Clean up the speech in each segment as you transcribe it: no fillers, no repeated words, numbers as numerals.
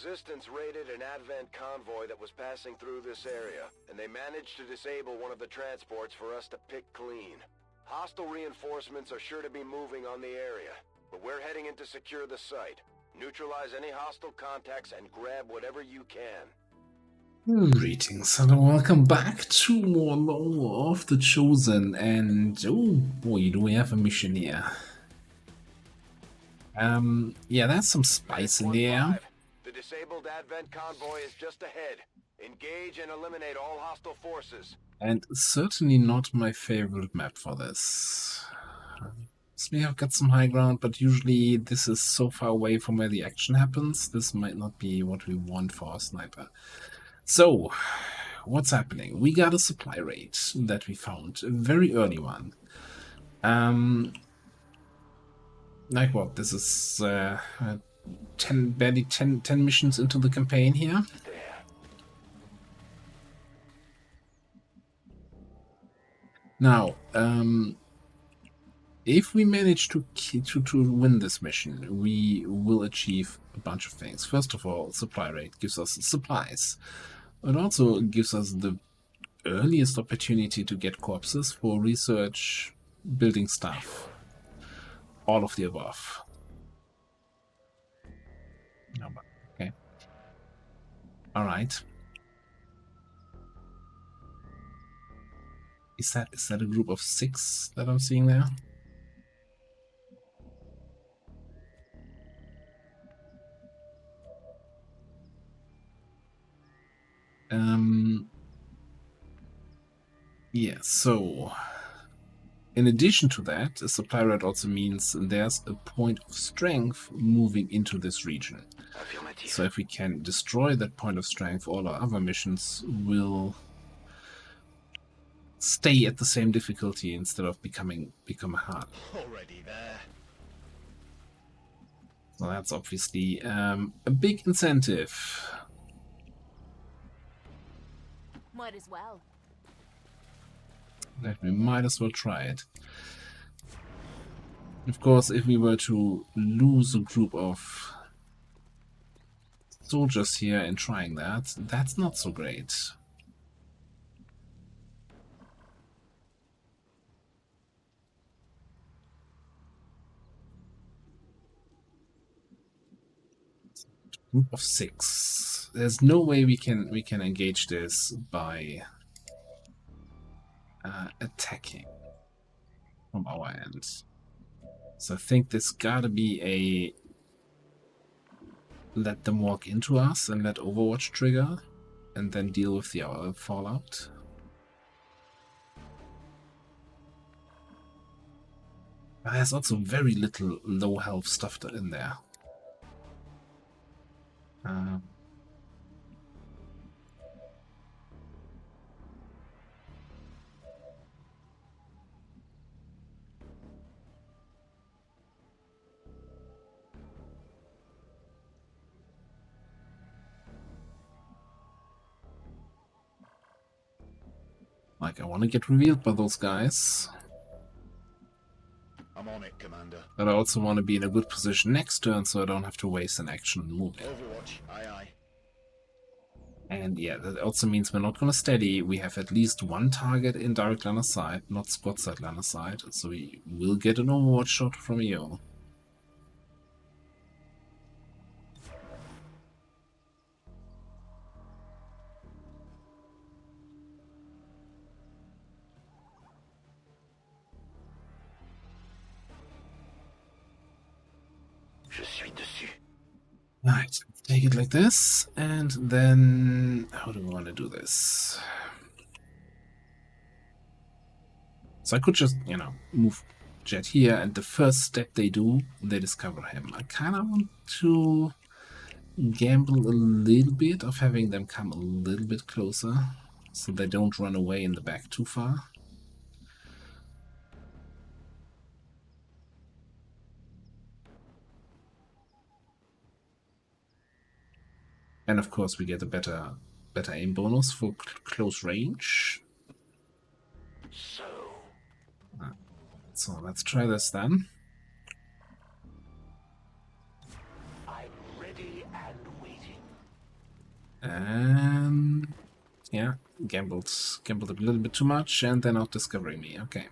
Resistance raided an Advent convoy that was passing through this area, and they managed to disable one of the transports for us to pick clean. Hostile reinforcements are sure to be moving on the area, but we're heading in to secure the site. Neutralize any hostile contacts and grab whatever you can. Greetings and welcome back to more Law of the Chosen, and oh boy, do we have a mission here. Yeah, there's some spice in the air. The disabled Advent convoy is just ahead. Engage and eliminate all hostile forces. And certainly not my favorite map for this. We have got some high ground, but usually this is so far away from where the action happens. This might not be what we want for a sniper. So, what's happening? We got a supply raid that we found, a very early one. Like what? This is barely 10 missions into the campaign here. Now, if we manage to win this mission, we will achieve a bunch of things. First of all, supply raid gives us supplies. It also gives us the earliest opportunity to get corpses for research, building stuff, all of the above. Okay. All right. Is that a group of 6 that I'm seeing there? Yeah, so in addition to that, a supply raid also means there's a point of strength moving into this region. So if we can destroy that point of strength, all our other missions will stay at the same difficulty instead of become hard. Already there. So that's obviously a big incentive. Might as well. That we might as well try it. Of course, if we were to lose a group of soldiers here in trying that, that's not so great. Group of 6. There's no way we can engage this by attacking from our end. So I think this gotta be a let them walk into us and let Overwatch trigger, and then deal with the fallout. But there's also very little low health stuff in there. Like, I want to get revealed by those guys. I'm on it, Commander. But I also want to be in a good position next turn so I don't have to waste an action moving. Overwatch, aye aye. And yeah, that also means we're not going to steady. We have at least one target in direct line of sight, not squad side line of sight, so we will get an Overwatch shot from you. Je suis dessus. Right, take it like this, and then how do we want to do this? So I could just, move Jet here, and the first step they do, they discover him. I kind of want to gamble a little bit of having them come a little bit closer, so they don't run away in the back too far. And of course we get a better aim bonus for close range. So let's try this then. I'm ready and waiting. And yeah, gambled a little bit too much, and they're not discovering me. Okay.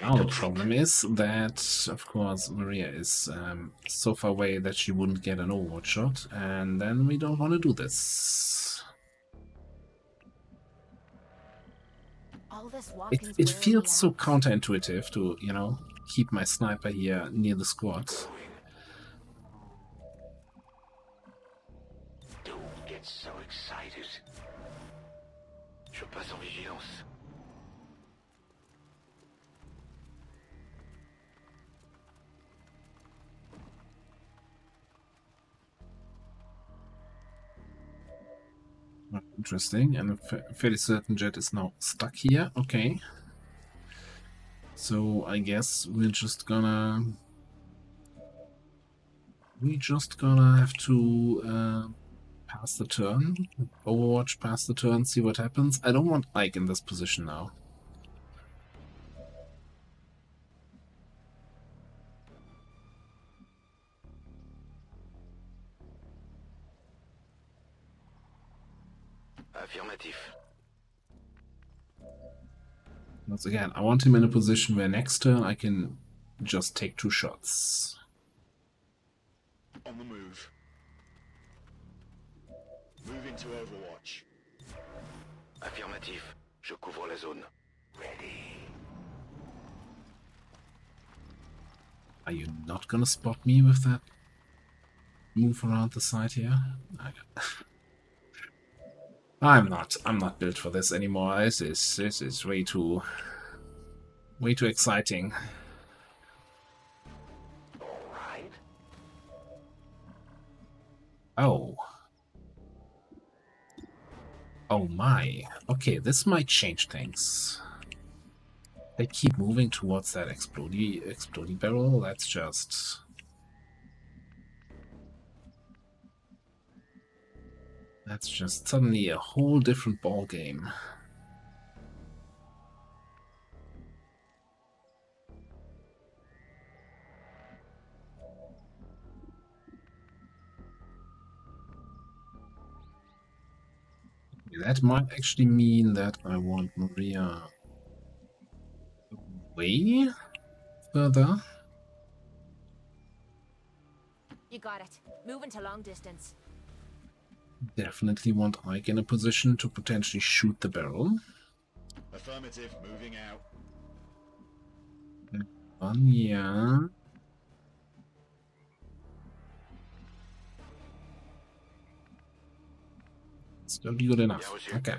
Now the problem is that, of course, Maria is so far away that she wouldn't get an Overwatch shot, and then we don't want to do this. All this It, walking's it wearing feels me so out. counterintuitive to, you know, keep my sniper here near the squad. Don't get so excited. Je passe en vigilance. Interesting, and a fairly certain jet is now stuck here. Okay. So I guess we're just gonna have to pass the turn. Overwatch, pass the turn, see what happens. I don't want Ike in this position now. Affirmatif. Once again, I want him in a position where next turn I can just take 2 shots. On the move. Moving to Overwatch. Affirmatif. Je couvre la zone. Ready. Are you not gonna spot me with that move around the side here? I'm not built for this anymore. This is way too exciting. All right. Oh. Oh my. Okay, this might change things. They keep moving towards that explodey barrel. That's just... That's just suddenly a whole different ball game. That might actually mean that I want Maria way further. You got it. Moving to long distance. Definitely want Ike in a position to potentially shoot the barrel. Affirmative, moving out. Yeah. Still good enough. Okay.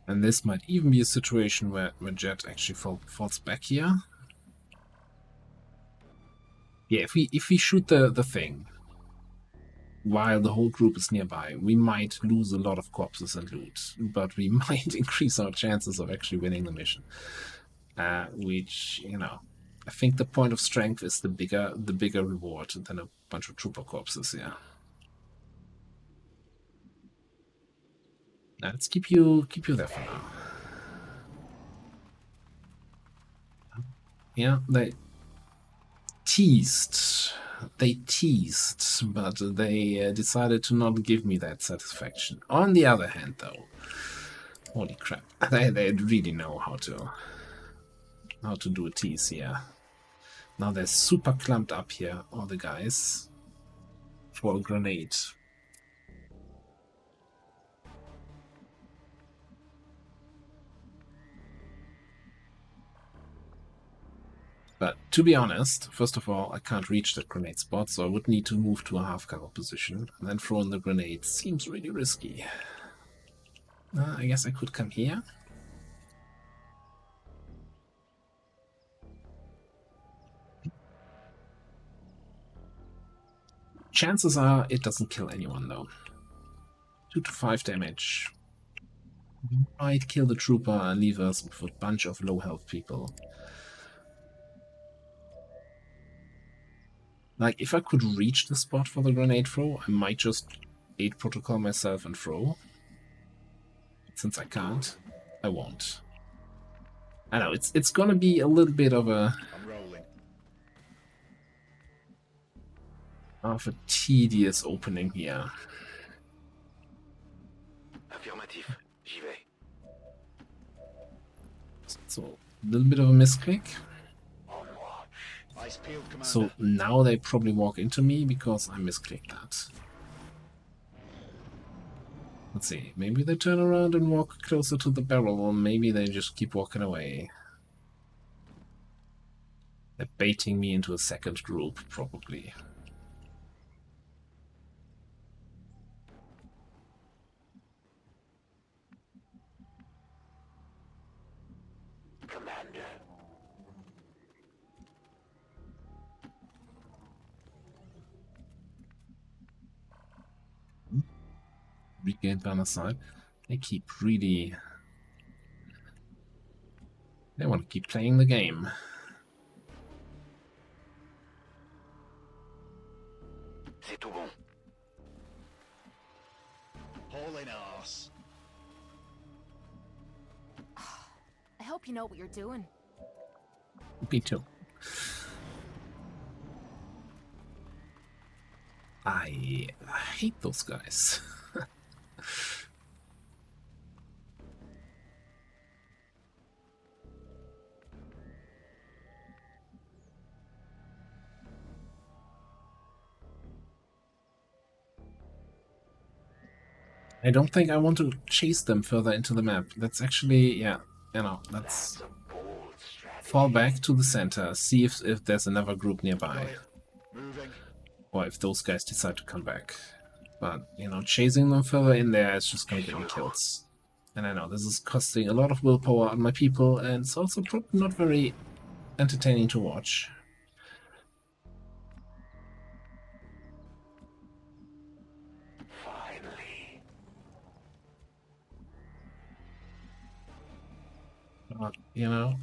And this might even be a situation where Jet actually falls back here. Yeah, if we shoot the thing while the whole group is nearby, we might lose a lot of corpses and loot, but we might increase our chances of actually winning the mission. Which, you know, I think the point of strength is the bigger reward than a bunch of trooper corpses. Yeah. Let's keep you there for now. Yeah, they teased, but they decided to not give me that satisfaction. On the other hand, though, holy crap, they really know how to do a tease here. Now they're super clumped up here, all the guys, for a grenade. But to be honest, first of all, I can't reach that grenade spot, so I would need to move to a half-cover position, and then throw in the grenade seems really risky. I guess I could come here. Chances are it doesn't kill anyone, though. 2 to 5 damage. Might kill the trooper and leave us with a bunch of low health people. Like, if I could reach the spot for the grenade throw, I might just 8 protocol myself and throw. Since I can't, I won't. I know, it's gonna be a little bit of a... I'm rolling. Of a tedious opening here. Affirmatif. J'y vais. So, a little bit of a misclick. Ice peeled, Commander. So now they probably walk into me because I misclicked that. Let's see, maybe they turn around and walk closer to the barrel, or maybe they just keep walking away. They're baiting me into a second group, probably. Commander. Regained banner side. They keep really... They want to keep playing the game. C'est tout bon. Hauling arse. I hope you know what you're doing. Me too. I hate those guys. I don't think I want to chase them further into the map. That's actually, yeah, you know, let's fall back to the center, see if there's another group nearby. Moving. Or if those guys decide to come back. But, you know, chasing them further in there is just gonna get me kills. And I know this is costing a lot of willpower on my people, and it's also probably not very entertaining to watch. Finally. But, you know,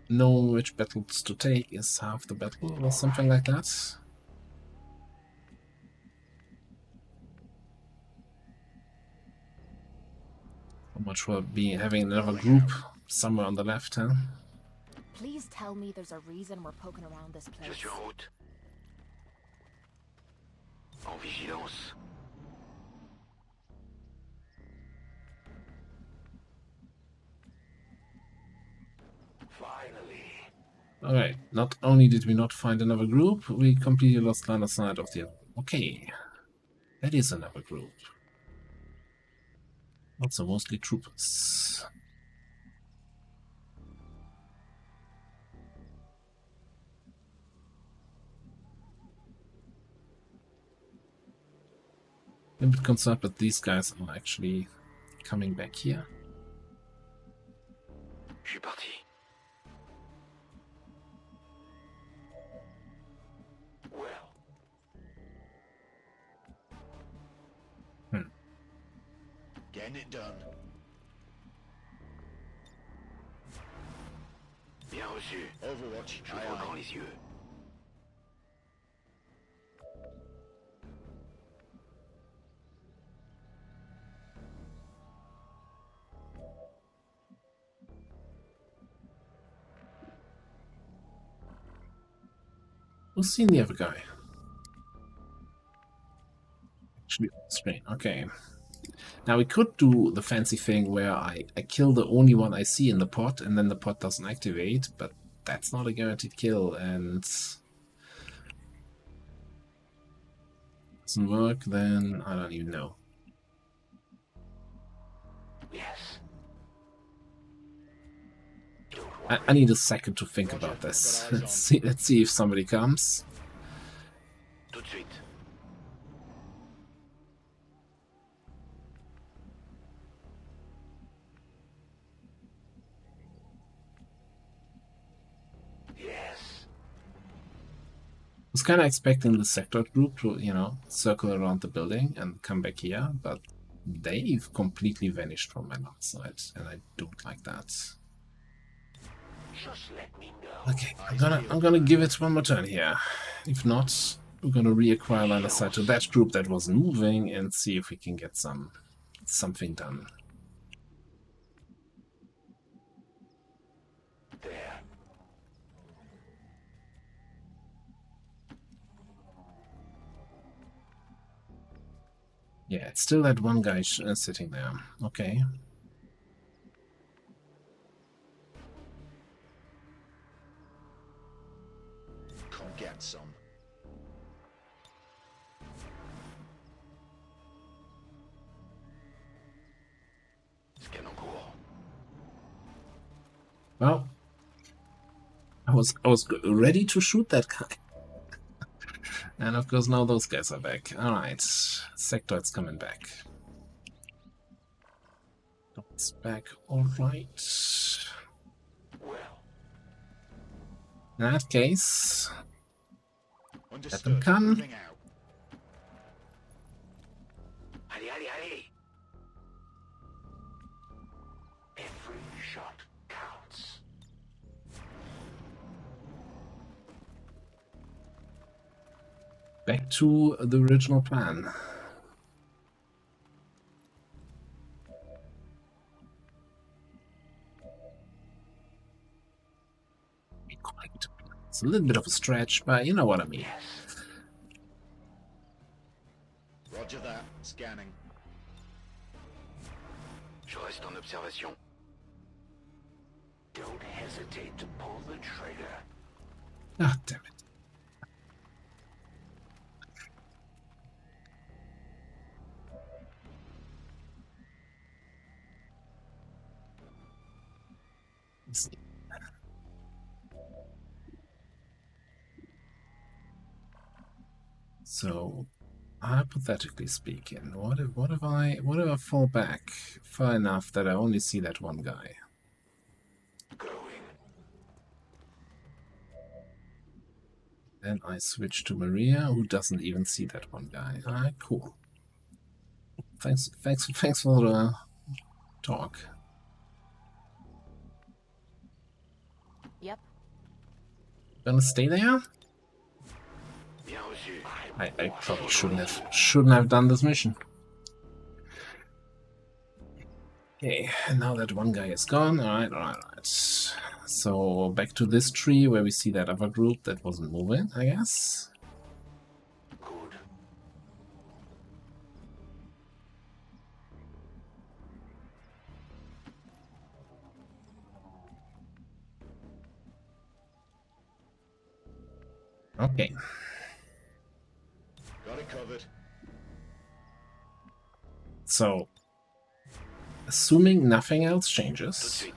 knowing which battles to take is half the battle, or something like that. So much for having another group somewhere on the left, huh? Please tell me there's a reason we're poking around this place. Je suis en route. En vigilance. Finally. Alright, not only did we not find another group, we completely lost line of sight of the other. Okay, that is another group. Also mostly troopers. I'm a bit concerned, but these guys are actually coming back here. Je suis parti. Well. Getting it done. Bien reçu. Overwatch. Je vous grand les yeux. Who's seen the other guy? Actually, on screen. Okay. Now we could do the fancy thing where I kill the only one I see in the pot, and then the pot doesn't activate, but that's not a guaranteed kill, and doesn't work, then I don't even know. Yes. I need a second to think about this. Let's see if somebody comes. Tout de suite. Yes. I was kind of expecting the sectoid group to, you know, circle around the building and come back here, but they've completely vanished from my left side, and I don't like that. Just let me know. Okay, I'm gonna give it one more turn here. If not, we're gonna reacquire line of sight to that group that wasn't moving and see if we can get something done. There. Yeah, it's still that one guy sitting there. Okay. Come get some. Scan en cours. Well, I was ready to shoot that guy. And of course now those guys are back. Alright, sectoid's coming back. It's back, alright. Well, In that case, Understood. come. Moving out. hurry, hurry, hurry. Every shot counts. back to the original plan. It's a little bit of a stretch, but you know what I mean. Yes. Roger that. Scanning. Je reste en observation. Don't hesitate to pull the trigger. Ah, damn it. So, hypothetically speaking, what if I fall back far enough that I only see that one guy? Going. Then I switch to Maria, who doesn't even see that one guy. Alright, cool. Thanks for the talk. Yep. Gonna stay there? Bien reçu. I probably shouldn't have done this mission. Okay, and now that one guy is gone, alright. So back to this tree where we see that other group that wasn't moving, I guess. Good. Okay. Got it covered. So, assuming nothing else Tout de changes, suite.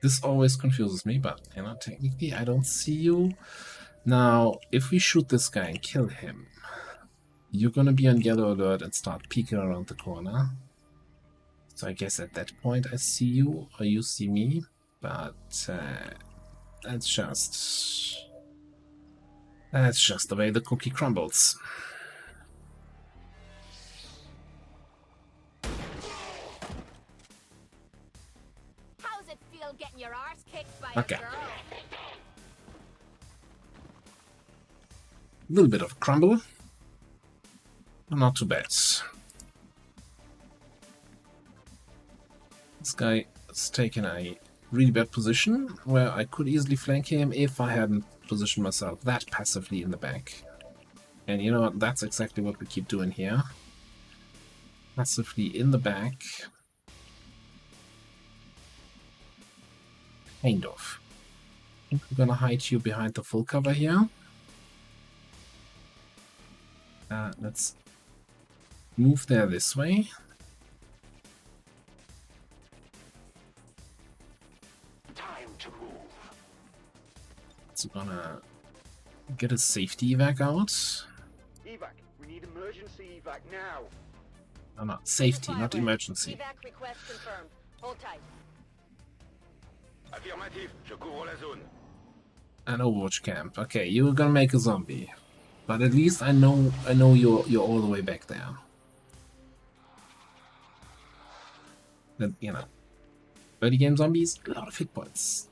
this always confuses me, but you know, technically I don't see you. Now, if we shoot this guy and kill him, you're gonna be on yellow alert and start peeking around the corner. So I guess at that point I see you, or you see me, but that's just the way the cookie crumbles. How's it feel getting your arse kicked by Okay. a girl? A little bit of a crumble, but not too bad. This guy is taking a really bad position where I could easily flank him if I hadn't positioned myself that passively in the back. And you know what? That's exactly what we keep doing here. Passively in the back. Kind of. I think we're gonna hide you behind the full cover here. Let's move there this way. Time to move. So we're gonna get a safety evac out. Evac, we need emergency evac now. No, not safety, not emergency. Evac request confirmed. Hold tight. Affirmatif, je couvre la zone. An Overwatch camp. Okay, you're gonna make a zombie. But at least I know you're all the way back there. But, you know. Early game zombies, a lot of hit points.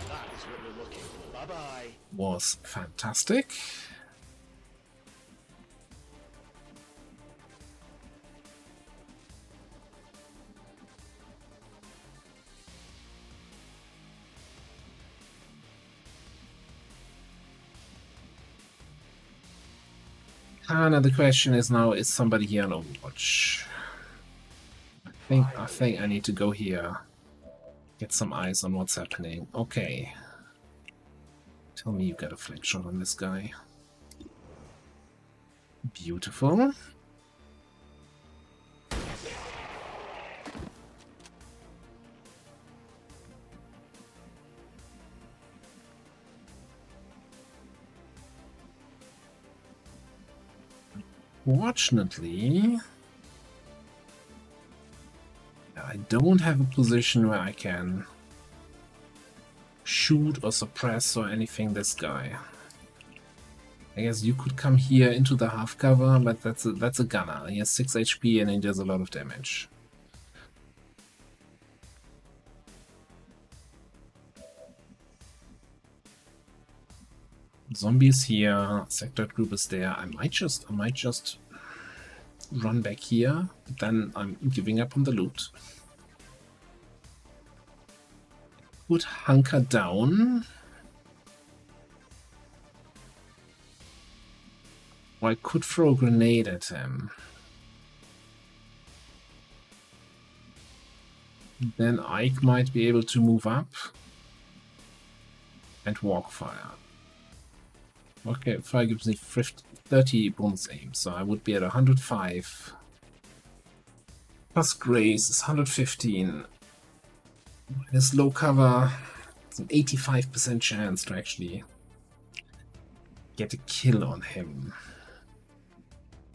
That is what we're looking for. Bye-bye. Was fantastic. Now the question is now, is somebody here on Overwatch? I think I need to go here. Get some eyes on what's happening. Okay. Tell me you got a flank shot on this guy. Beautiful. Fortunately, I don't have a position where I can shoot or suppress or anything this guy. I guess you could come here into the half cover, but that's a gunner. He has 6 HP and he does a lot of damage. Zombies here, sector group is there. I might just run back here, but then I'm giving up on the loot. Would hunker down. Or I could throw a grenade at him. Then Ike might be able to move up and walk fire. Okay, fire gives me 30 bonus aim, so I would be at 105. Plus grace is 115. Minus low cover, it's an 85% chance to actually get a kill on him.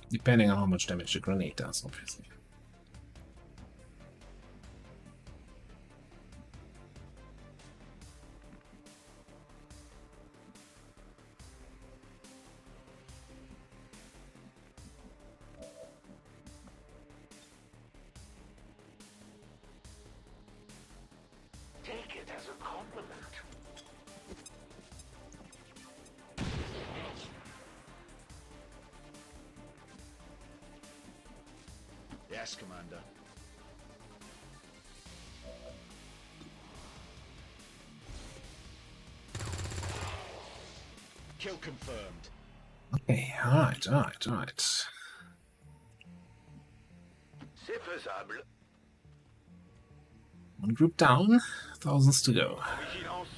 Depending on how much damage the grenade does, obviously. Take it as a compliment. Yes, Commander. Kill confirmed. Okay, alright. C'est faisable. One group down, thousands to go. Vigilance.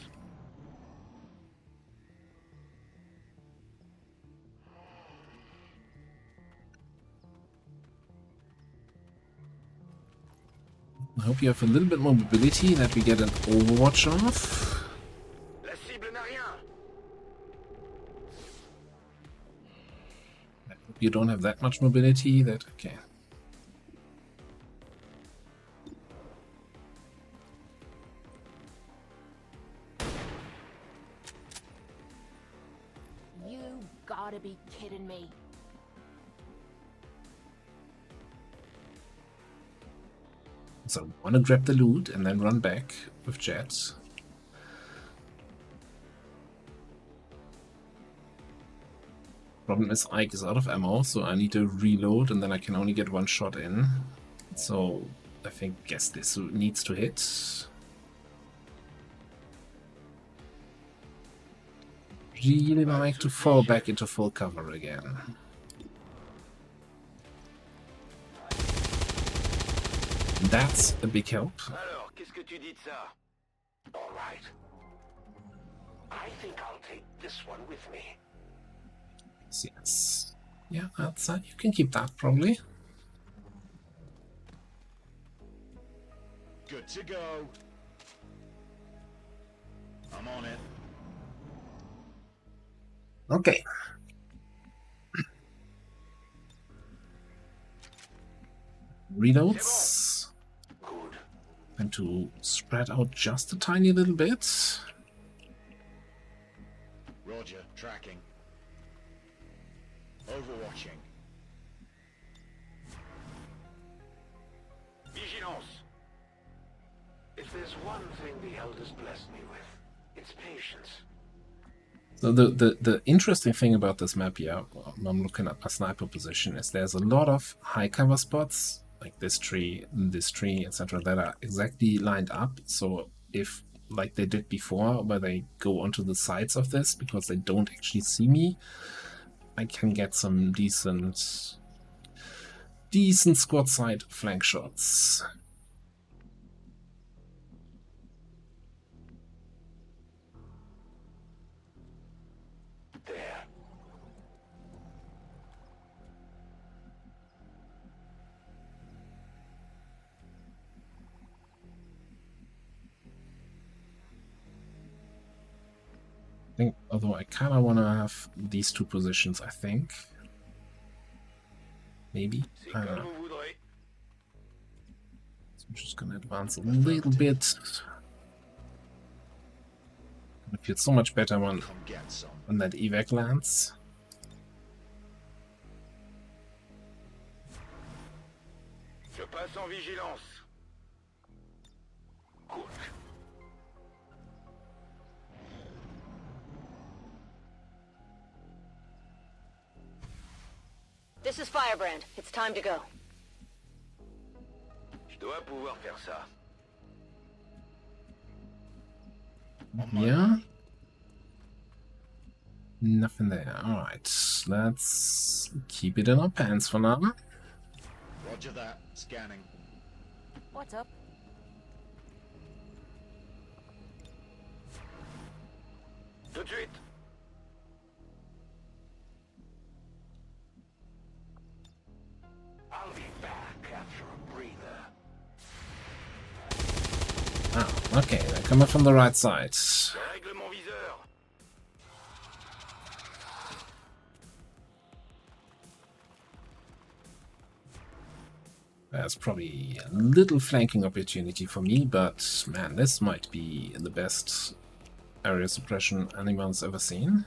I hope you have a little bit more mobility that we get an Overwatch off. La cible n'a rien. I hope you don't have that much mobility. Okay. You gotta be kidding me. So I want to grab the loot and then run back with jets. Problem is Ike is out of ammo, so I need to reload and then I can only get one shot in. So I guess this needs to hit. Really like to fall back into full cover again. That's a big help. Alors, qu'est-ce que tu dis de ça? All right. I think I'll take this one with me. Yes. Yeah, that's you can keep that probably. Good to go. I'm on it. Okay. Reloads. Good. And to spread out just a tiny little bit. Roger, tracking. Overwatching. Vigilance. If there's one thing the Elders blessed me with, it's patience. So the interesting thing about this map here, I'm looking at my sniper position, is there's a lot of high cover spots, like this tree, etc., that are exactly lined up. So if, like they did before, where they go onto the sides of this because they don't actually see me, I can get some decent squad side flank shots. There. I think, although I kind of want to have these two positions, I think. Maybe. I don't know. So I'm just going to advance a little bit. It feels so much better when that evac lands. Je passe en vigilance. Good. This is Firebrand. It's time to go. Je dois pouvoir faire ça. Yeah. Nothing there. Alright, let's keep it in our pants for now. Roger that. Scanning. What's up? Tout de suite. I'll be back after a breather. Oh, okay, they're coming from the right side. Je règle mon viseur. There's probably a little flanking opportunity for me, but man, this might be the best area suppression anyone's ever seen.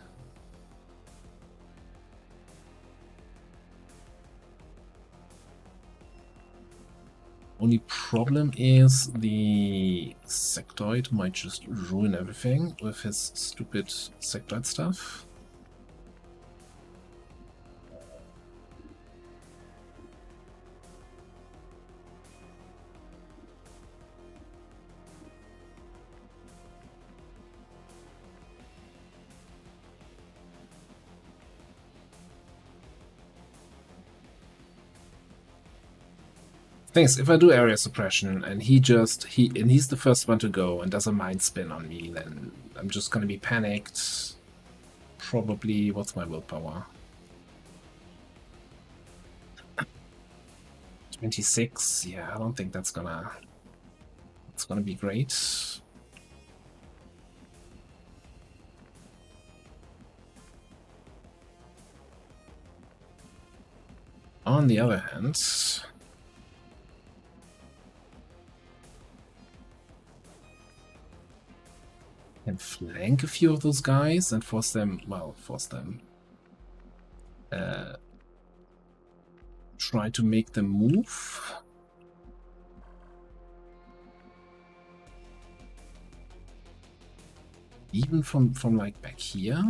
Only problem is the sectoid might just ruin everything with his stupid sectoid stuff. Thing is, if I do area suppression and he's the first one to go and does a mind spin on me, then I'm just gonna be panicked. Probably, what's my willpower? 26. Yeah, I don't think that's gonna be great. On the other hand, and flank a few of those guys and force them, try to make them move. Even from like back here.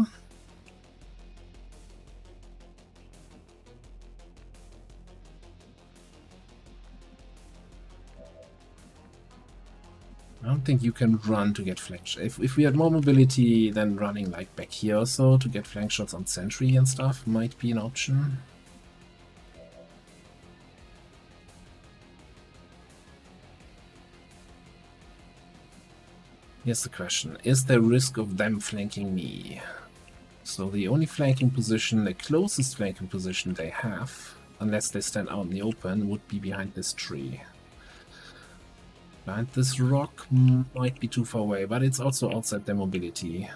I don't think you can run to get flank shots. If we had more mobility, then running like back here or so to get flank shots on sentry and stuff might be an option. Here's the question. Is there risk of them flanking me? So the only flanking position, the closest flanking position they have, unless they stand out in the open, would be behind this tree. Behind this rock might be too far away, but it's also outside their mobility.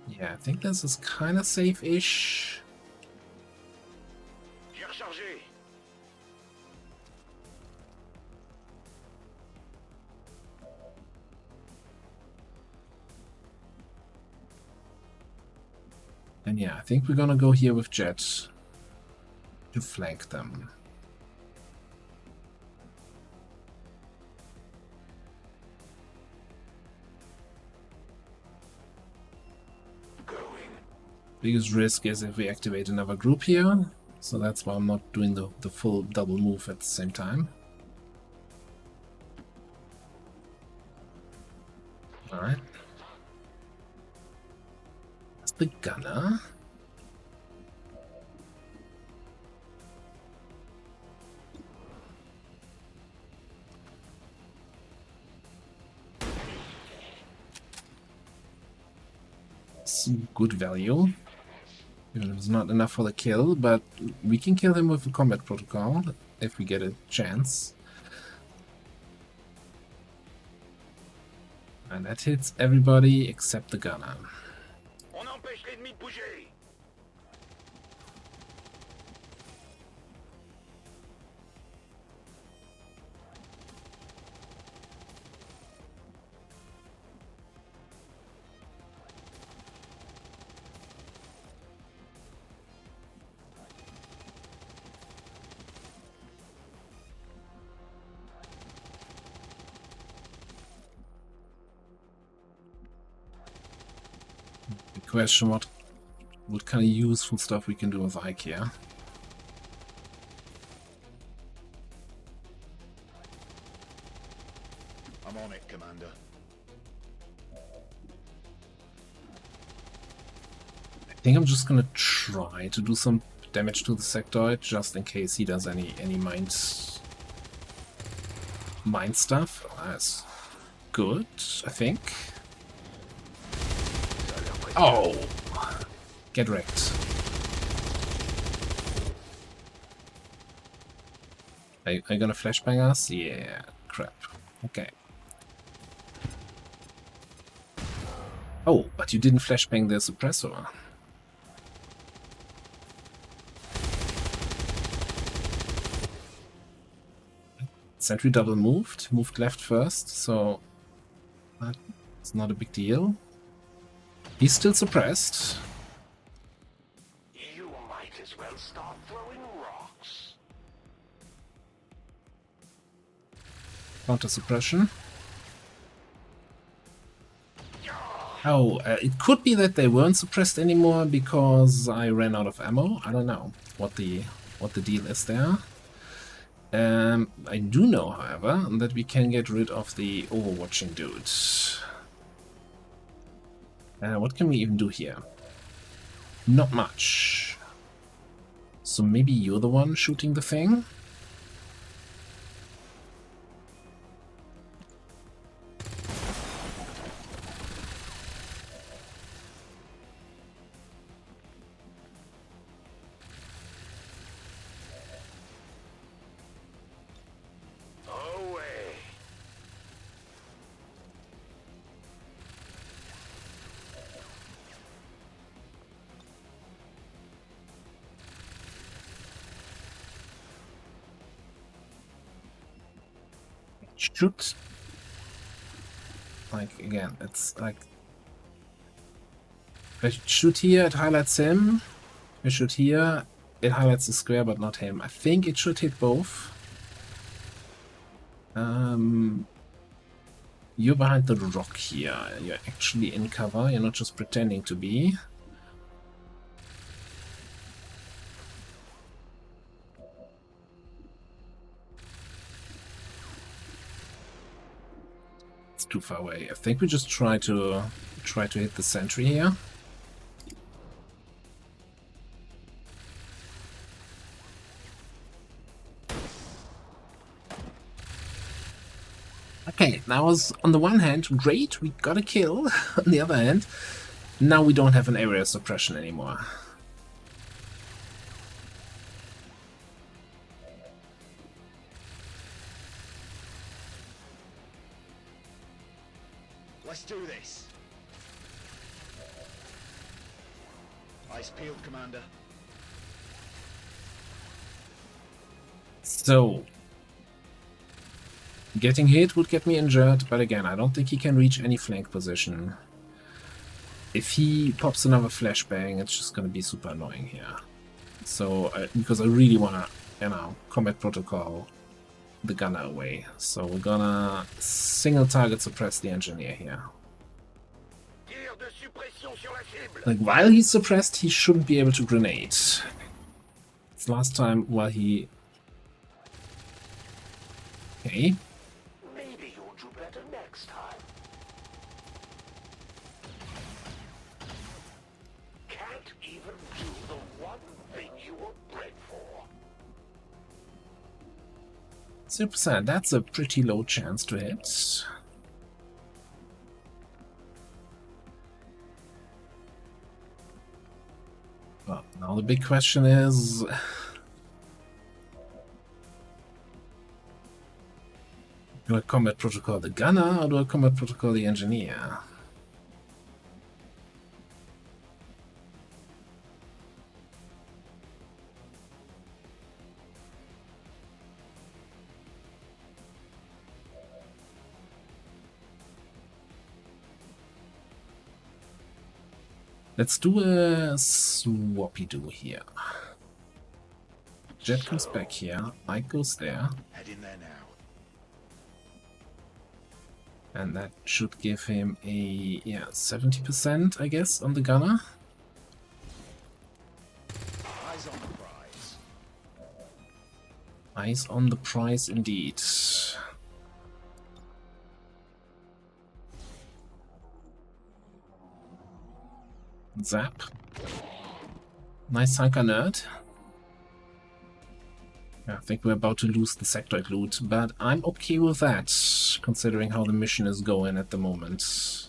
Yeah, I think this is kind of safe-ish. J'ai rechargé. And yeah, I think we're gonna go here with Jet to flank them. Biggest risk is if we activate another group here, so that's why I'm not doing the full double move at the same time. Alright. That's the gunner. Some good value. Even if it's not enough for the kill, but we can kill him with a combat protocol if we get a chance. And that hits everybody except the gunner. On empêche l'ennemi de bouger. Question what kind of useful stuff we can do with Ike here. I'm on it, Commander. I think I'm just gonna try to do some damage to the sectoid just in case he does any mind stuff. That's good, I think. Oh! Get wrecked. Are you gonna flashbang us? Yeah, crap. Okay. Oh, but you didn't flashbang the suppressor. Sentry double moved left first, so that's not a big deal. He's still suppressed. You might as well start throwing rocks. Counter suppression. Oh, it could be that they weren't suppressed anymore because I ran out of ammo. I don't know what the deal is there. I do know, however, that we can get rid of the overwatching dude. What can we even do here? Not much. So maybe you're the one shooting the thing? Away. Shoot. Like, again, it's like... If I shoot here, it highlights him. If I shoot here, it highlights the square, but not him. I think it should hit both. You're behind the rock here. You're actually in cover. You're not just pretending to be. It's too far away. I think we just try to hit the sentry here. Okay, that was on the one hand great, we got a kill. On the other hand, now we don't have an area suppression anymore. Let's do this. Eyes peeled, Commander. So, getting hit would get me injured, but again, I don't think he can reach any flank position. if he pops another flashbang, it's just gonna be super annoying here. So, because I really wanna, combat protocol the gunner away. So we're gonna single target suppress the engineer here. Like, while he's suppressed, he shouldn't be able to grenade. It's last time while he... Okay. Maybe you'll do better next time. Can't even do the one thing you were bred for. 0%, that's a pretty low chance to hit. Well, now the big question is... do I combat protocol the gunner or do I combat protocol the engineer? Let's do a swappy-do here. Jet comes back here, Mike goes there. Head in there now. And that should give him a, 70%, I guess, on the gunner. Eyes on the prize. Eyes on the prize indeed. Zap. Nice Psycho Nerd. I think we're about to lose the sectoid loot, but I'm okay with that, considering how the mission is going at the moment.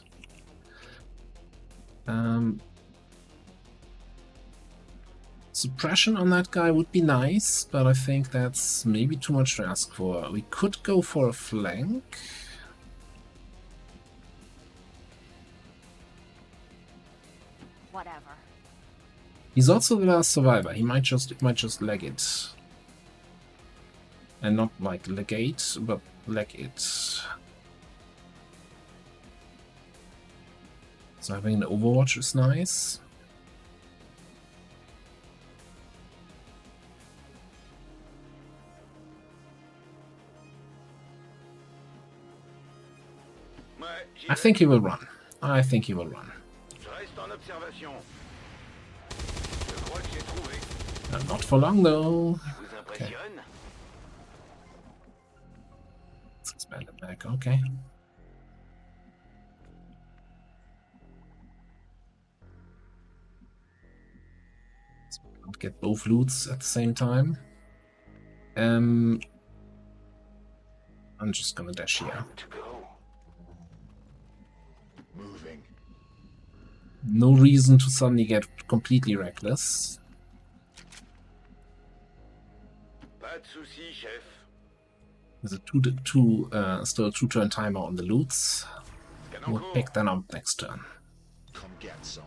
Suppression on that guy would be nice, but I think that's maybe too much to ask for. We could go for a flank. Whatever. He's also the last survivor. He might just leg it. And not like legate, but leg it. So having an Overwatch is nice. I think he will run. I think he will run. Not for long though. Okay. Let's expand it back. Okay. So we don't get both loots at the same time. I'm just gonna dash here. Moving. No reason to suddenly get completely reckless. There's a still a 2-turn timer on the loots. We'll pick that up next turn. Come get some.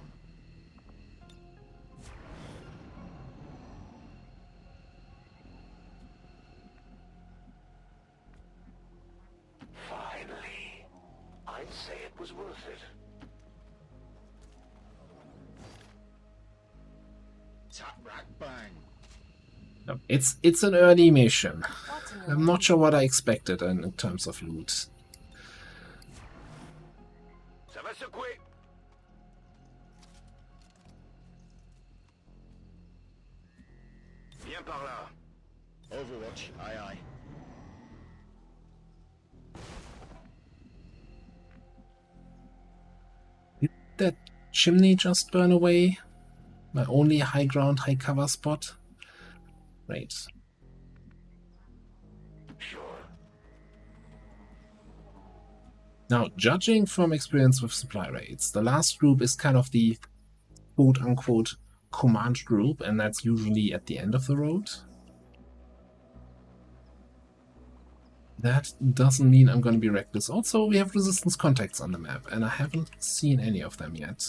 Finally. I'd say it was worth it. Tap, rack, bang. No, it's an early mission. What's in I'm not sure what I expected in terms of loot. Ça va secouer. Viens par là. Overwatch, aye aye. Did that chimney just burn away? My only high ground, high cover spot? Great. Sure. Now, judging from experience with supply raids, the last group is kind of the quote-unquote command group, and that's usually at the end of the road. That doesn't mean I'm going to be reckless. Also, we have resistance contacts on the map, and I haven't seen any of them yet.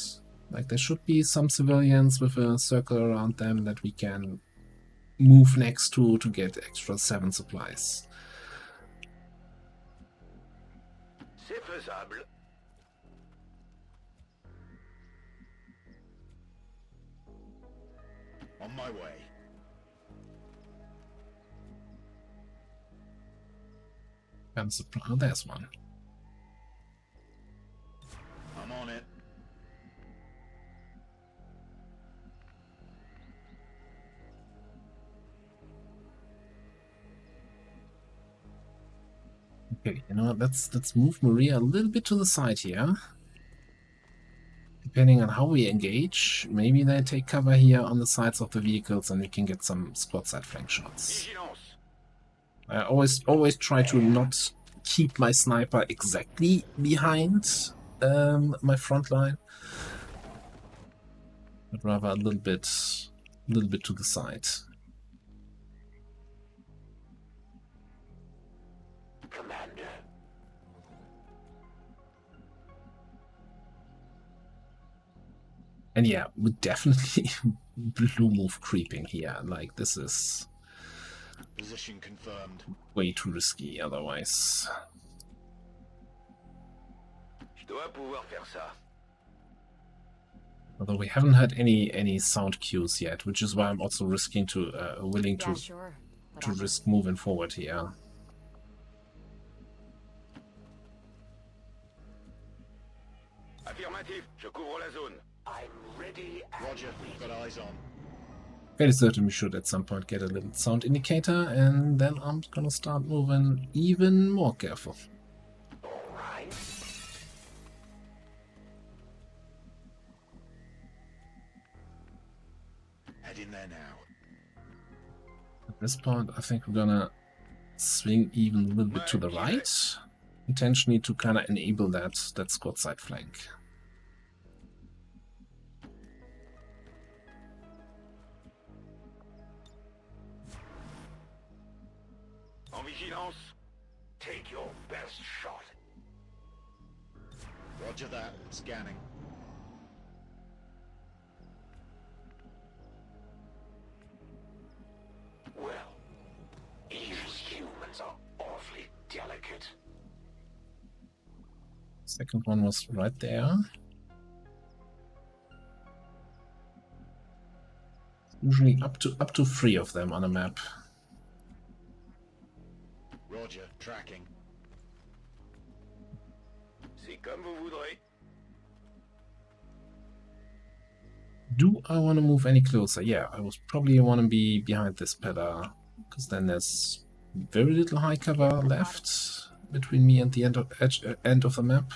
Like, there should be some civilians with a circle around them that we can move next to get extra 7 supplies. C'est faisable. my way. Comes the oh, there's one. I'm on it. Okay, you know what? Let's move Maria a little bit to the side here. Depending on how we engage, maybe they take cover here on the sides of the vehicles and we can get some squad side flank shots. I always try to not keep my sniper exactly behind my front line, but rather a little bit to the side. Commander. And yeah, we definitely blue move creeping here. Like, this is Position confirmed. way too risky otherwise. Je dois pouvoir faire ça. Although we haven't had any sound cues yet, which is why I'm also risking to willing Yeah, to sure. to Whatever. risk moving forward here. Affirmatif, je couvre la zone. I'm ready and Roger, got eyes on. Fairly certain we should at some point get a little sound indicator, and then I'm gonna start moving even more careful. all right. Head in there now. At this point, I think we're gonna swing even a little bit to the right, intentionally to kind of enable that squad side flank. En vigilance. Take your best shot. Roger that. Scanning. Well, these humans are awfully delicate. Second one was right there. Usually up to 3 of them on a map. Roger. Tracking. C'est comme vous voudrez. Do I want to move any closer? Yeah, I was probably want to be behind this pillar, because then there's very little high cover left between me and the end of the map.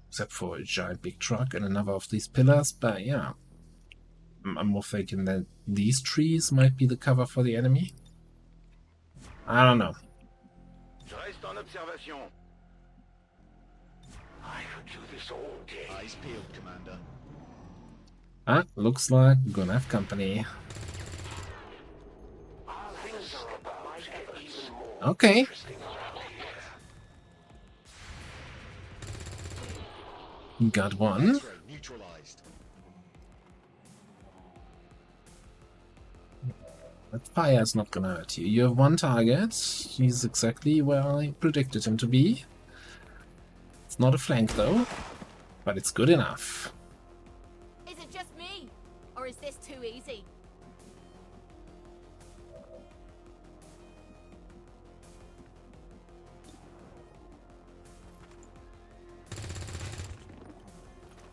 Except for a giant big truck and another of these pillars, but yeah. I'm more thinking that these trees might be the cover for the enemy. I don't know. Je reste en observation. I could do this all day. Eyes peeled, Commander. Ah, looks like we're gonna have company. Things are about to get even more Okay. interesting around here. Got one. X-ray neutralized. That fire is not gonna hurt you. You have one target. He's exactly where I predicted him to be. It's not a flank though, but it's good enough. Is it just me? Or is this too easy?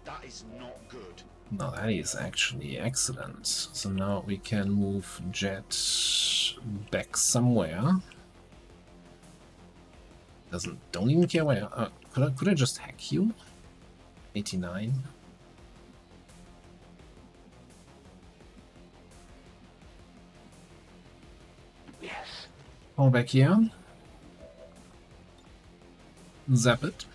That is not good. Now that is actually excellent. So now we can move Jet back somewhere. Don't even care where. Could I just hack you? 89. Yes. Fall back here. Zap it.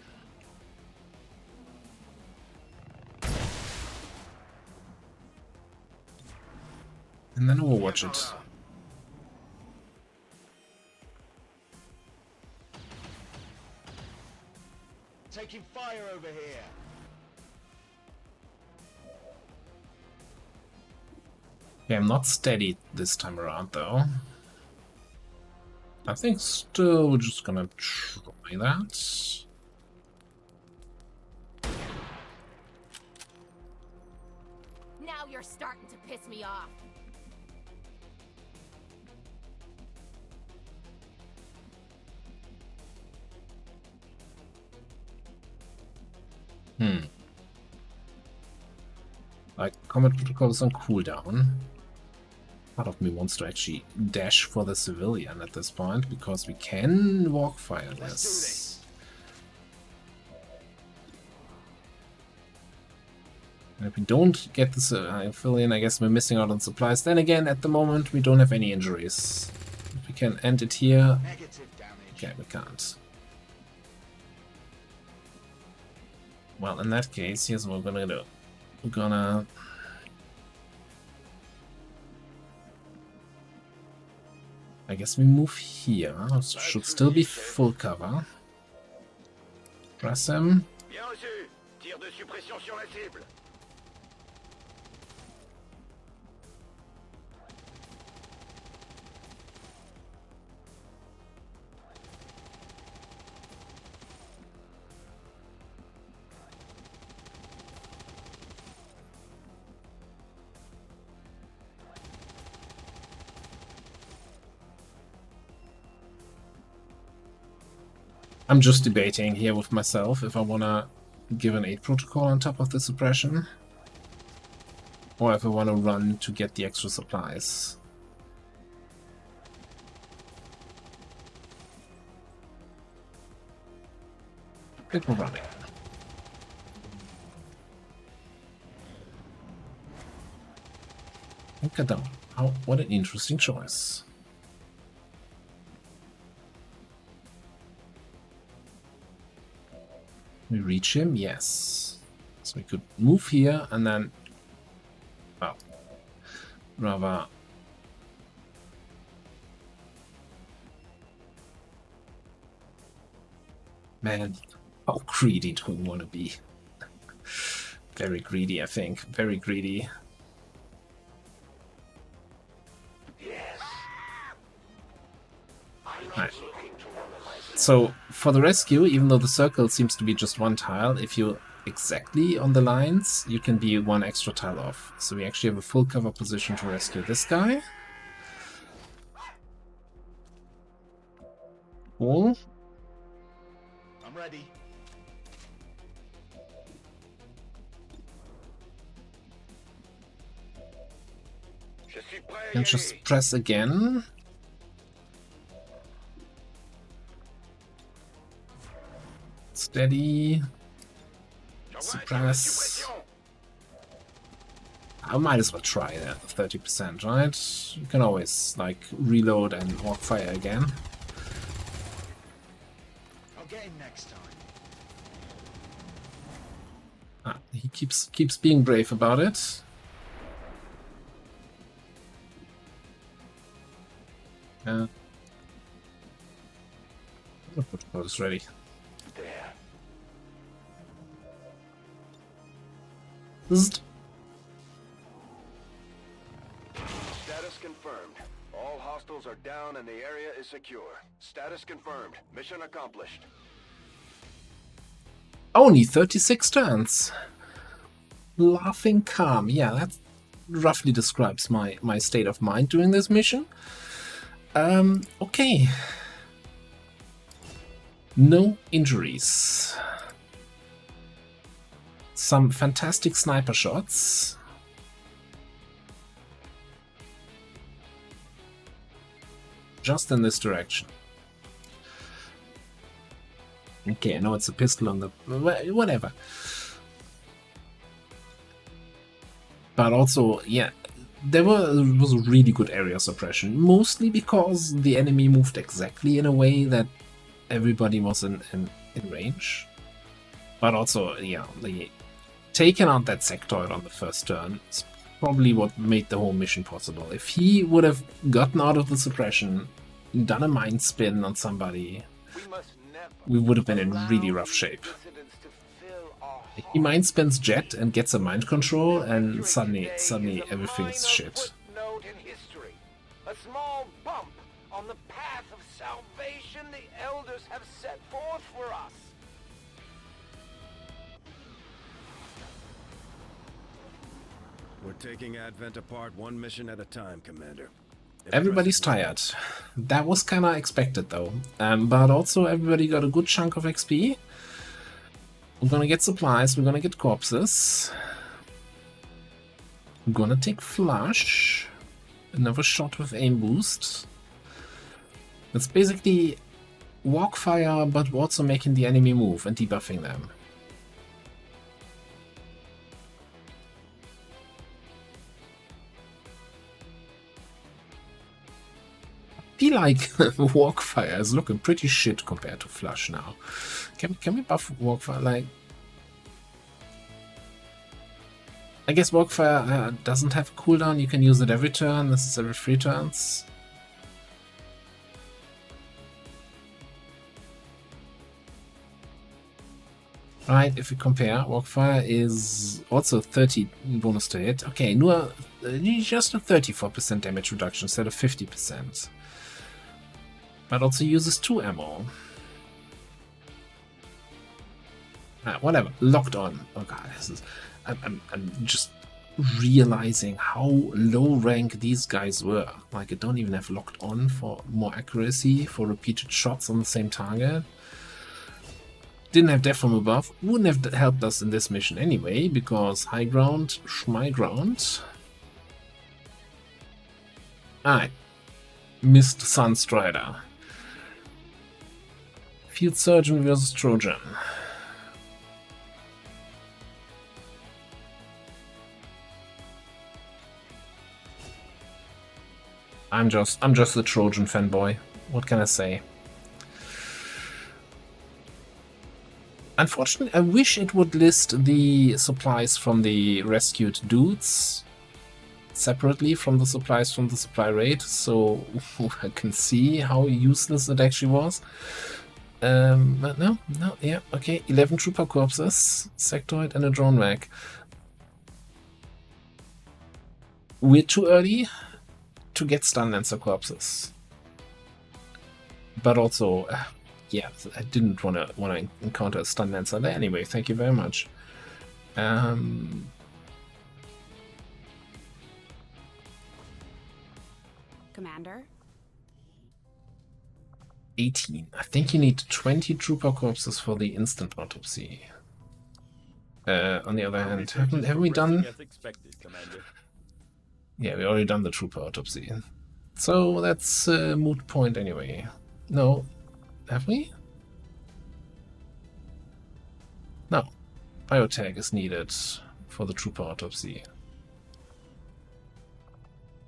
And then overwatch it. Taking fire over here. Okay, I'm not steady this time around though. I think still we're just gonna try that. Now Now you're starting to piss me off. Like, combat protocol is on cooldown. Part of me wants to actually dash for the civilian at this point, because we can walk fire this. And if we don't get the civilian, I guess we're missing out on supplies. Then again, at the moment, we don't have any injuries. If we can end it here... Negative damage. Okay, we can't. Well, in that case, here's what we're gonna do. We're gonna... I guess we move here. Should still be full cover. Press him. Bien reçu. Tir de suppression sur la cible. I'm just debating here with myself if I wanna give an aid protocol on top of the suppression, or if I wanna run to get the extra supplies. I think we're running. Look at that. What an interesting choice. We reach him? Yes. So we could move here and then... well, rather... Man, how greedy do we want to be? Very greedy, I think. Very greedy. Yes. Right. So, for the rescue, even though the circle seems to be just one tile, if you're exactly on the lines, you can be one extra tile off. So we actually have a full cover position to rescue this guy. Cool. I'm ready. Je suis prêt à y And just aller. press again. Steady. Suppress. I might as well try that 30%, right? You can always like reload and walk fire again. I'll get him next time. Ah, he keeps being brave about it. The protocol is ready. There. Zzzt. Status confirmed. All hostiles are down and the area is secure. Status confirmed. Mission accomplished. Only 36 turns. Laughing calm. Yeah, that roughly describes my state of mind during this mission. Okay. No injuries. Some fantastic sniper shots. Just in this direction. Okay, I know it's a pistol on the... whatever. But also, yeah, was a really good area suppression. Mostly because the enemy moved exactly in a way that everybody was in range. But also, yeah, taking out that sectoid on the first turn is probably what made the whole mission possible. If he would have gotten out of the suppression, done a mind spin on somebody, we would have been in really rough shape. He mind spins Jet and gets a mind control, and suddenly everything's shit. A small bump on the path of salvation the elders have set forth for us. We're taking Advent apart one mission at a time, Commander. Everybody's tired. That was kind of expected, though. But also, everybody got a good chunk of XP. We're gonna get supplies, we're gonna get corpses. We're gonna take Flush. Another shot with aim boost. It's basically walk fire, but also making the enemy move and debuffing them. I feel like walk fire is looking pretty shit compared to Flush now. Can we buff walk fire? Like, I guess walk fire doesn't have a cooldown. You can use it every turn. This is every 3 turns. Right, if we compare, Walkfire is also 30 bonus to hit. Okay, nur just a 34% damage reduction instead of 50%. But also uses 2 ammo. Whatever, locked on. Oh god, this is... I'm just realizing how low rank these guys were. Like, I don't even have locked on for more accuracy, for repeated shots on the same target. Didn't have death from above. Wouldn't have helped us in this mission anyway, because high ground, schmy ground. Alright. Missed Sunstrider. Field Surgeon versus Trojan. I'm just a Trojan fanboy. What can I say? Unfortunately, I wish it would list the supplies from the rescued dudes separately from the supplies from the supply raid, so I can see how useless it actually was. But no, yeah, okay. 11 trooper corpses, sectoid, and a drone rack. We're too early to get stun lancer corpses, but also, yeah, I didn't want to encounter a stun lancer there anyway. Thank you very much. Commander? 18. I think you need 20 trooper corpses for the instant autopsy. On the other hand, haven't we done... Yeah, we already done the trooper autopsy. So that's a moot point anyway. No, have we? No. Biotech is needed for the trooper autopsy.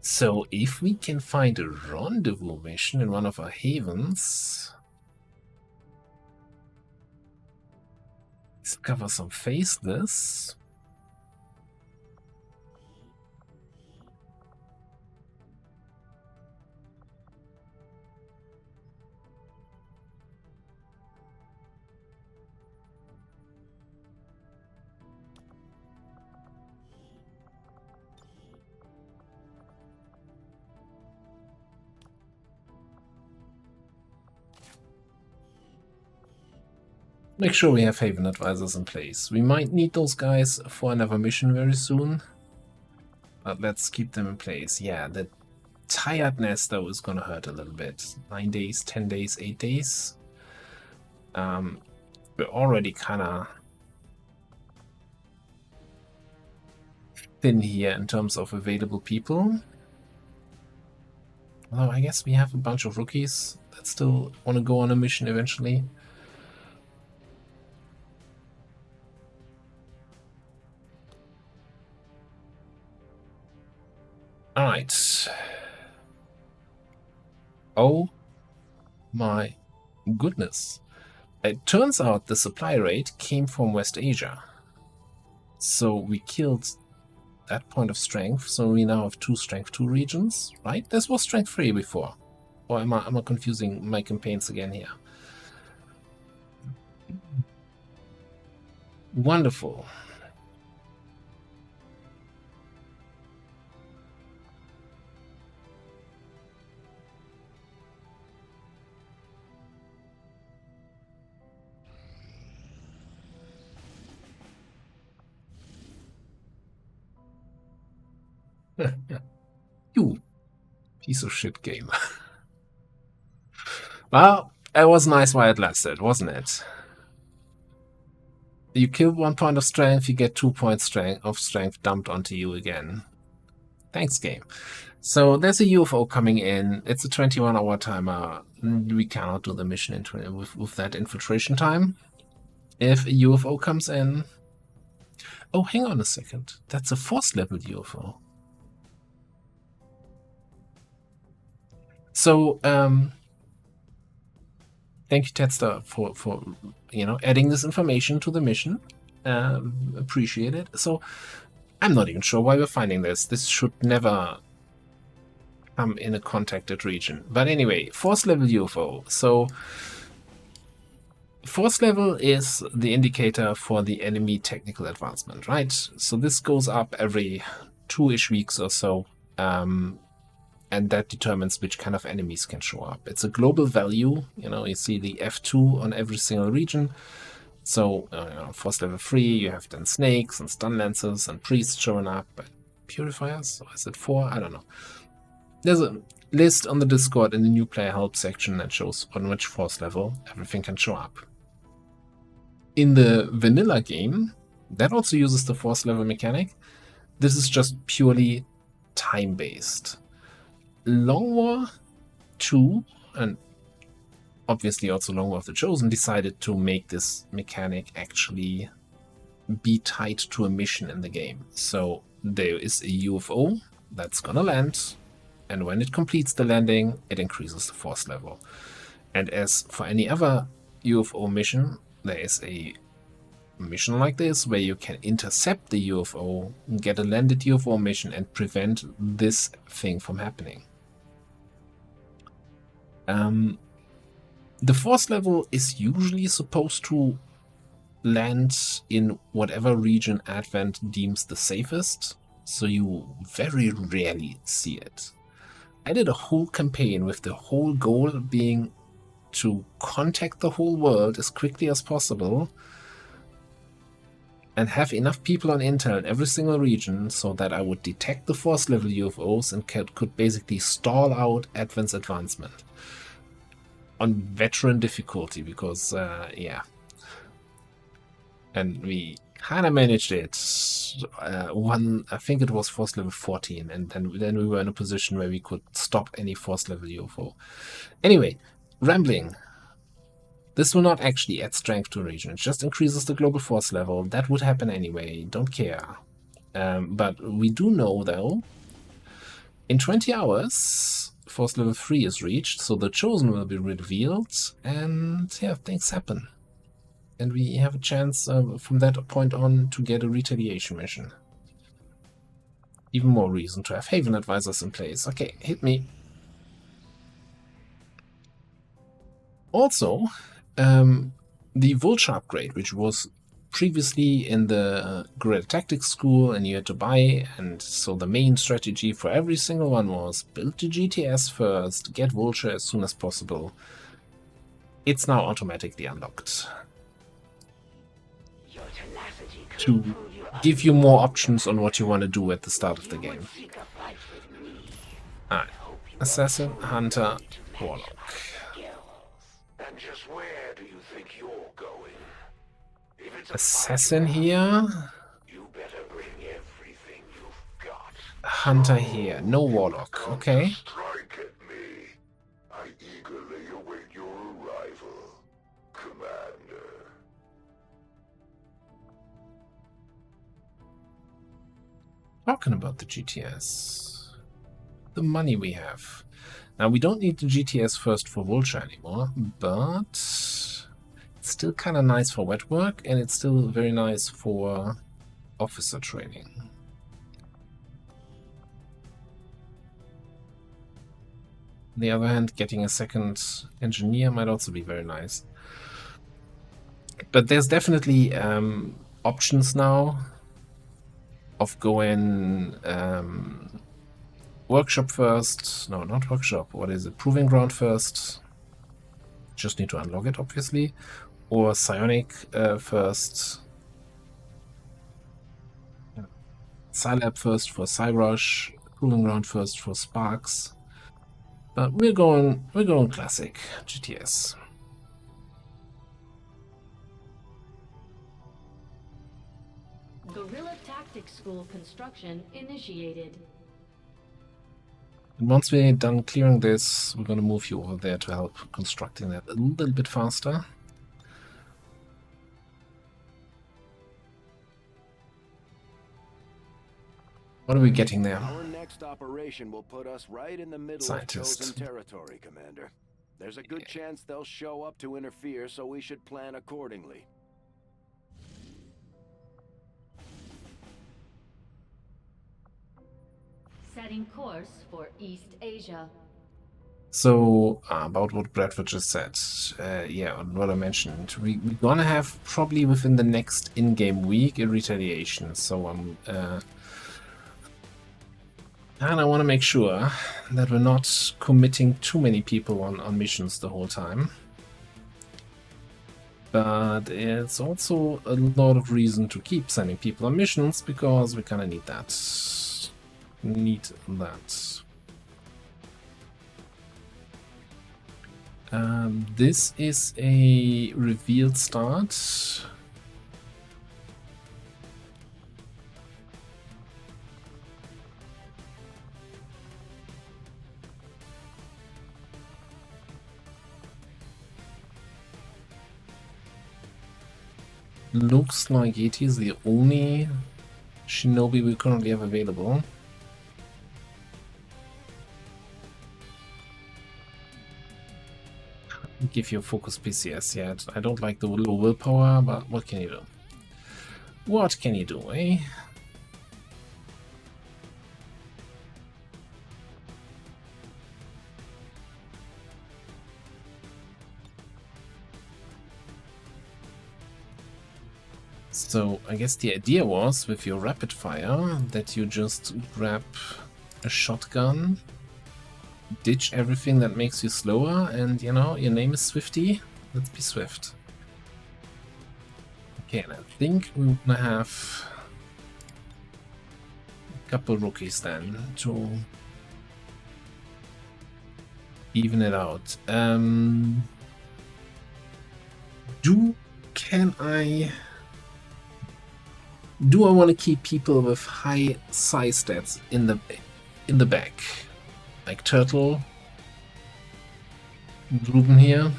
So if we can find a rendezvous mission in one of our havens, discover some faceless. Make sure we have Haven advisors in place. We might need those guys for another mission very soon, but let's keep them in place. Yeah, the tiredness though is gonna hurt a little bit. 9 days, 10 days, 8 days. We're already kinda thin here in terms of available people. Although I guess we have a bunch of rookies that still want to go on a mission eventually. Alright. Oh my goodness. It turns out the supply rate came from West Asia. So we killed that point of strength, so we now have 2 strength 2 regions, right? This was strength 3 before. Or am I confusing my campaigns again here? Wonderful. You piece of shit game. Well, it was nice while it lasted, wasn't it? You kill 1 point of strength, you get 2 points of strength dumped onto you again. Thanks, game. So there's a UFO coming in. It's a 21-hour timer. We cannot do the mission with that infiltration time. If a UFO comes in... Oh, hang on a second. That's a 4th level UFO. So, thank you, Tedster, for adding this information to the mission. Appreciate it. So, I'm not even sure why we're finding this. This should never come in a contacted region. But anyway, 4th level UFO. So, 4th level is the indicator for the enemy technical advancement, right? So this goes up every 2-ish weeks or so. And that determines which kind of enemies can show up. It's a global value. You see the F2 on every single region. So, 4th level 3, you have then snakes and stun lancers and priests showing up. Purifiers? Or is it 4? I don't know. There's a list on the Discord in the new player help section that shows on which 4th level everything can show up. In the vanilla game, that also uses the 4th level mechanic. This is just purely time-based. Long War 2, and obviously also Long War of the Chosen, decided to make this mechanic actually be tied to a mission in the game. So there is a UFO that's gonna land, and when it completes the landing, it increases the 4th level. And as for any other UFO mission, there is a mission like this where you can intercept the UFO, get a landed UFO mission, and prevent this thing from happening. The 4th level is usually supposed to land in whatever region Advent deems the safest, so you very rarely see it. I did a whole campaign with the whole goal being to contact the whole world as quickly as possible and have enough people on intel in every single region so that I would detect the 4th level UFOs and could basically stall out Advent's advancement. On veteran difficulty, because, yeah. And we kind of managed it. I think it was 4th level 14, and then we were in a position where we could stop any 4th level UFO. Anyway, rambling. This will not actually add strength to a region. It just increases the global 4th level. That would happen anyway. Don't care. But we do know, though, in 20 hours... 4th level 3 is reached, so the Chosen will be revealed, and yeah, things happen. And we have a chance from that point on to get a retaliation mission. Even more reason to have Haven advisors in place. Okay, hit me. Also, the Vulture upgrade, which was previously in the Guerrilla Tactics School and you had to buy, and so the main strategy for every single one was build the GTS first, get Vulture as soon as possible. It's now automatically unlocked. To give you more options on what you want to do at the start of the game. Alright. Assassin, Hunter, Warlock. And just where do you think you're going? Assassin here. You better bring everything you've got. Hunter here. No Warlock. Okay. Strike at me. I eagerly await your arrival, Commander. Talking about the GTS. The money we have. Now, we don't need the GTS first for Vulture anymore, but it's still kind of nice for wet work, and it's still very nice for officer training. On the other hand, getting a second engineer might also be very nice. But there's definitely options now of going workshop first. No, not workshop. What is it? Proving ground first. Just need to unlock it, obviously. Or psionic first. Scilab first for Cyrush. cooling ground first for sparks. But we're going classic GTS. Guerrilla Tactics School construction initiated. And once we're done clearing this, we're going to move you over there to help constructing that a little bit faster. What are we getting there? Our next operation will put us right in the middle Scientist. of chosen territory, Commander. There's a good chance they'll show up to interfere, so we should plan accordingly. Setting course for East Asia. So, about what Bradford just said, yeah, what I mentioned, we're gonna have probably within the next in-game week a retaliation, so and I want to make sure that we're not committing too many people on missions the whole time. But it's also a lot of reason to keep sending people on missions, because we kind of need that. This is a revealed start. Looks like it is the only shinobi we currently have available. Give you a focus PCS yet. I don't like the low willpower, but what can you do? What can you do, eh? So I guess the idea was, with your rapid fire, that you just grab a shotgun, ditch everything that makes you slower, and you know, your name is Swifty. Let's be swift. Okay, and I think we're gonna have a couple rookies then to even it out. Do I want to keep people with high size stats in the back? Like Turtle, Ruben here.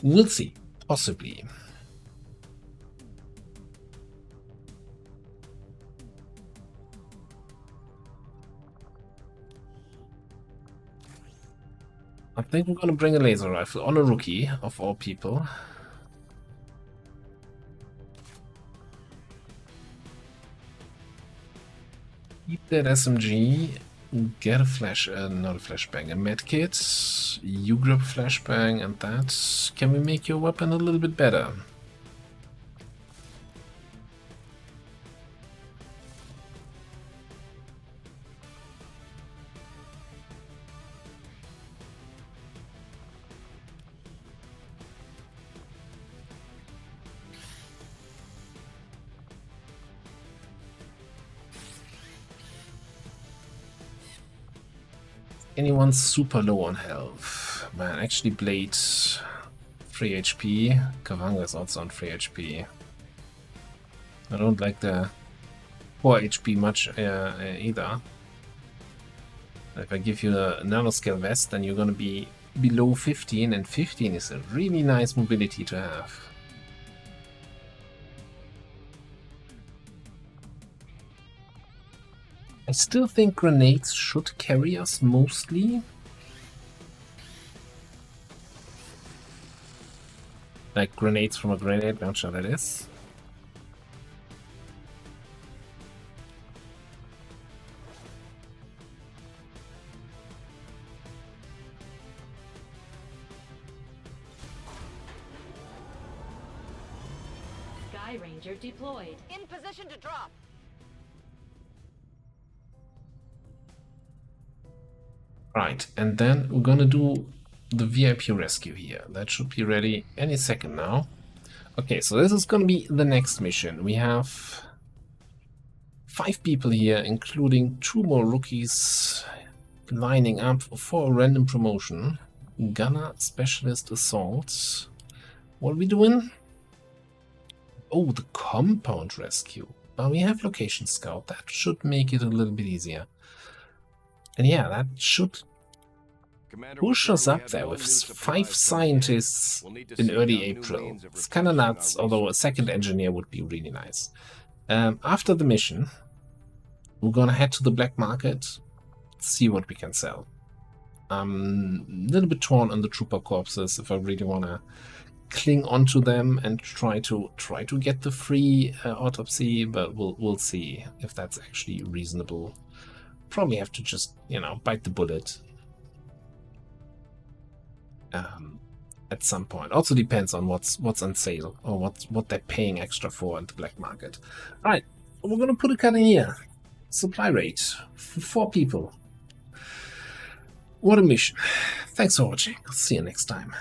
We'll see, possibly. I think we're gonna bring a laser rifle on a rookie, of all people. Keep that SMG, get a not a flashbang, a medkit. You grab a flashbang, and that can we make your weapon a little bit better? Anyone super low on health? Man, actually Blade 3 HP. Kavanga is also on 3 HP. I don't like the 4 HP much either. If I give you a nanoscale vest, then you're gonna be below 15, and 15 is a really nice mobility to have. I still think grenades should carry us mostly. Like grenades from a grenade launcher, that is. Sky Ranger deployed. In position to drop. Right, and then we're gonna do the VIP rescue here. That should be ready any second now. Okay, so this is going to be the next mission. We have 5 people here, including 2 more rookies lining up for a random promotion. Gunner, Specialist, Assault. What are we doing? Oh, the compound rescue. Well, we have Location Scout. That should make it a little bit easier. And yeah, that should push us up there with 5 scientists in early April. It's kind of nuts, although a second engineer would be really nice. After the mission, we're gonna head to the black market, see what we can sell. I'm a little bit torn on the trooper corpses if I really wanna cling onto them and try to get the free autopsy, but we'll see if that's actually reasonable. Probably have to just, you know, bite the bullet at some point. Also depends on what's on sale or what they're paying extra for at the black market. All right, we're gonna put a cut in here. Supply rate for 4 people. What a mission. Thanks for watching. I'll see you next time.